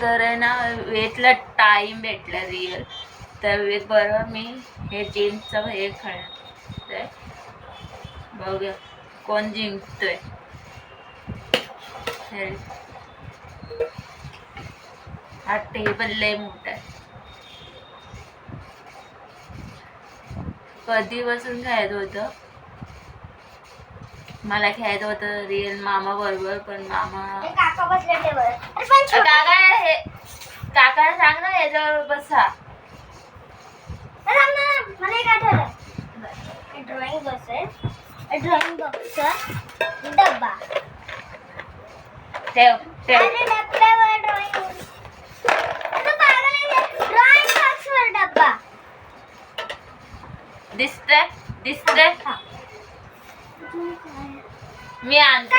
तर आहे ना वेटला टाईम भेटला रिअल तर वेट बरं मी हे जेम्सचं हे खेळतोय बघूया कोण जिंकतोय. हा टेबल लय मोठा आहे. कधीपासून खेळत होतं मला खेळायचं होतं रिअल मामा बरोबर पण मामा काका बसले टेबल काका हे काकाला सांग ना याच्यावर बसा. मला एक आठवलं ड्रॉइंग बॉक्स आहे ड्रॉइंग बॉक्सचा डब्बा ठेव ठेव अरे डब्यावर ड्रॉइंग ड्रॉइंग बॉक्सवर डब्बा दिसतंय दिसतंय मी आणतो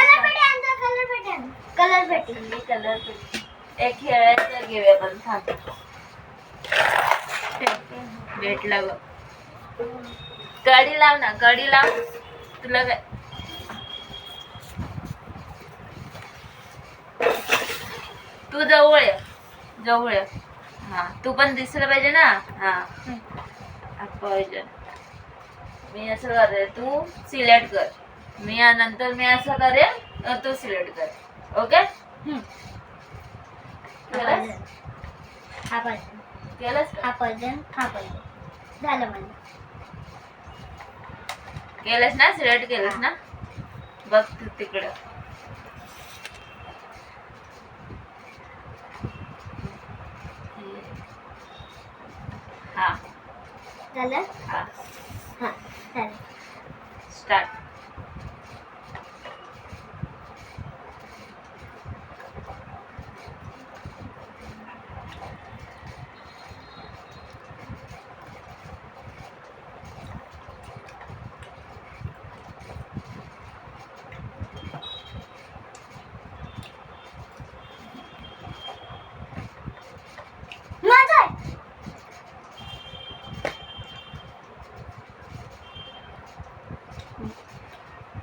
कलर पेटी मी कलर पेटी एक खेळायचं घेऊया पण थांब भेटला बघ. कडी लाव ना कडी लाव तुला काय तू जवळ ये जवळ ये. हा तू पण दिसलं पाहिजे ना. हा पॉइजन मी असं करते तू सिलेक्ट कर मी नंतर मी असं करेन तू सिलेक्ट कर. ओके केलंस झालं मला केलंस ना सिलेक्ट केलंस ना बघ तू तिकडं. हा झालं हा हा झालं स्टार्ट.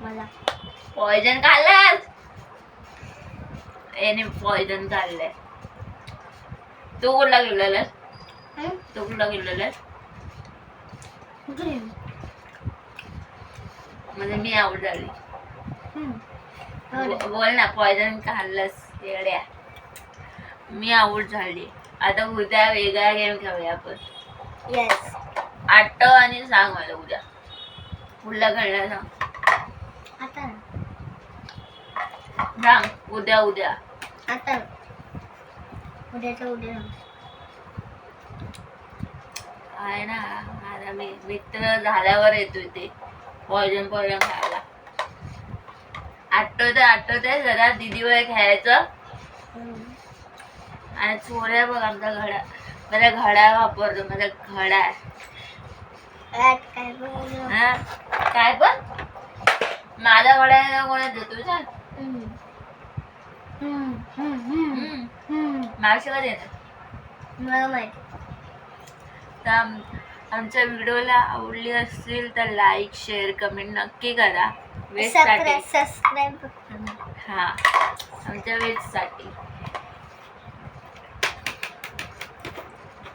मला पॉइजन खाल्लंस याने पॉइजन खाल्लंय. तू कुठला गेलेलास तू कुठला गेलेलास म्हणजे मी आउट झाली. बोल ना पॉइजन खाल्लंस येड्या मी आउट झाली. आता उद्या वेगळा गेम खेळूया आपण. येस आठव आणि सांग मला उद्या कुठला खेळणार सांग. आता सांग उद्या उद्या आता उद्याच्या उद्या आहे ना माझा मित्र झाल्यावर येतोय ते पॉइजन खायला. आठवतंय जरा दीदीवर खेळायचं आणि चोऱ्या बघ आमचा घडा माझा घडा वापरतो माझा घडा काय पण माझा घडा कोणा देतो सांग. मावशी का देणार मला माहिती. तर आमच्या व्हिडिओला आवडली असतील तर लाईक शेअर कमेंट नक्की करा. वेस्टसाठी सबस्क्राईब हा आमच्या वेस्टसाठी